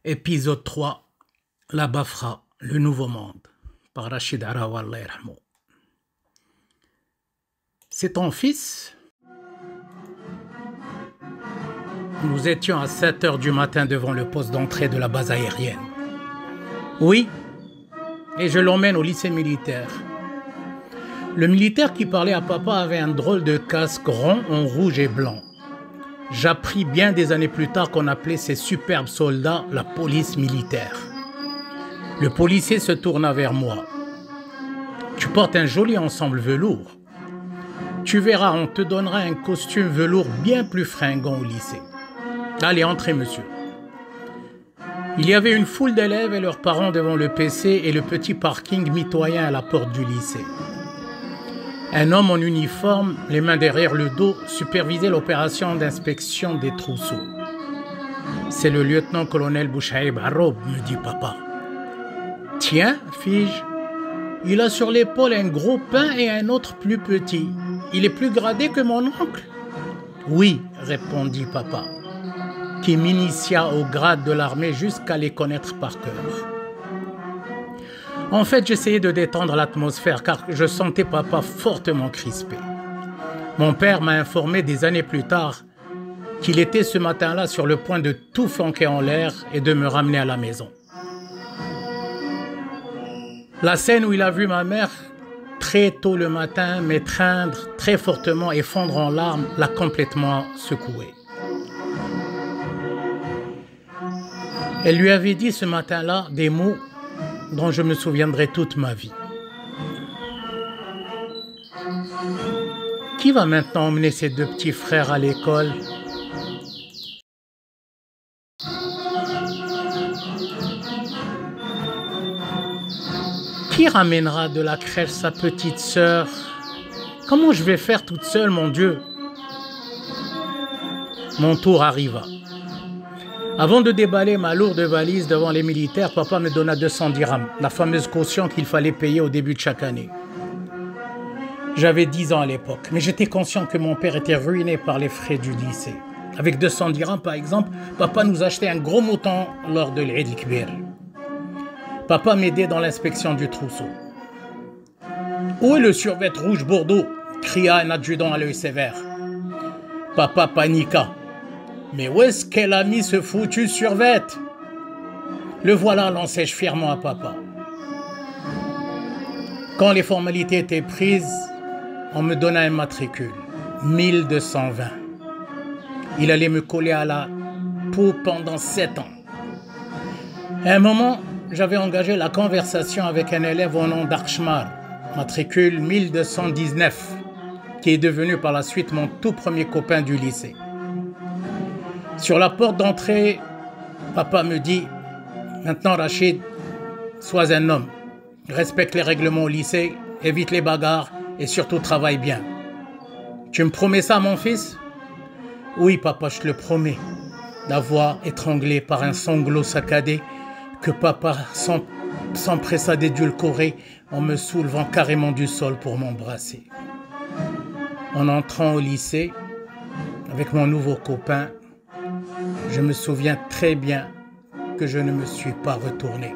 Épisode 3, La Bafra, le nouveau monde, par Rachid Arawa, Allah yarhamou. C'est ton fils? Nous étions à 7 h du matin devant le poste d'entrée de la base aérienne. Oui, et je l'emmène au lycée militaire. Le militaire qui parlait à papa avait un drôle de casque rond en rouge et blanc. J'appris bien des années plus tard qu'on appelait ces superbes soldats la police militaire. Le policier se tourna vers moi. « Tu portes un joli ensemble velours. Tu verras, on te donnera un costume velours bien plus fringant au lycée. Allez, entrez, monsieur. » Il y avait une foule d'élèves et leurs parents devant le PC et le petit parking mitoyen à la porte du lycée. Un homme en uniforme, les mains derrière le dos, supervisait l'opération d'inspection des trousseaux. « C'est le lieutenant-colonel Bouchaïb Haroub, me dit papa. « Tiens, fige, il a sur l'épaule un gros pain et un autre plus petit. Il est plus gradé que mon oncle ?»« Oui, répondit papa, qui m'initia au grade de l'armée jusqu'à les connaître par cœur. En fait, j'essayais de détendre l'atmosphère car je sentais papa fortement crispé. Mon père m'a informé des années plus tard qu'il était ce matin-là sur le point de tout flanquer en l'air et de me ramener à la maison. La scène où il a vu ma mère très tôt le matin m'étreindre très fortement et fondre en larmes l'a complètement secoué. Elle lui avait dit ce matin-là des mots dont je me souviendrai toute ma vie. Qui va maintenant emmener ses deux petits frères à l'école? Qui ramènera de la crèche sa petite sœur? Comment je vais faire toute seule, mon Dieu? Mon tour arriva. Avant de déballer ma lourde valise devant les militaires, papa me donna 200 dirhams, la fameuse caution qu'il fallait payer au début de chaque année. J'avais 10 ans à l'époque, mais j'étais conscient que mon père était ruiné par les frais du lycée. Avec 200 dirhams, par exemple, papa nous achetait un gros mouton lors de l'Eid el-Kbir. Papa m'aidait dans l'inspection du trousseau. « Où est le survêt rouge bordeaux ?» cria un adjudant à l'œil sévère. Papa paniqua. Mais où est-ce qu'elle a mis ce foutu survêt? Le voilà, lançai-je fièrement à papa. Quand les formalités étaient prises, on me donna un matricule, 1220. Il allait me coller à la peau pendant 7 ans. À un moment, j'avais engagé la conversation avec un élève au nom d'Archmar, matricule 1219, qui est devenu par la suite mon tout premier copain du lycée. Sur la porte d'entrée, papa me dit « Maintenant, Rachid, sois un homme. Respecte les règlements au lycée, évite les bagarres et surtout travaille bien. Tu me promets ça, mon fils ?»« Oui, papa, je te le promets. » La voix étranglée par un sanglot saccadé que papa s'empressa d'édulcorer en me soulevant carrément du sol pour m'embrasser. En entrant au lycée, avec mon nouveau copain, je me souviens très bien que je ne me suis pas retourné.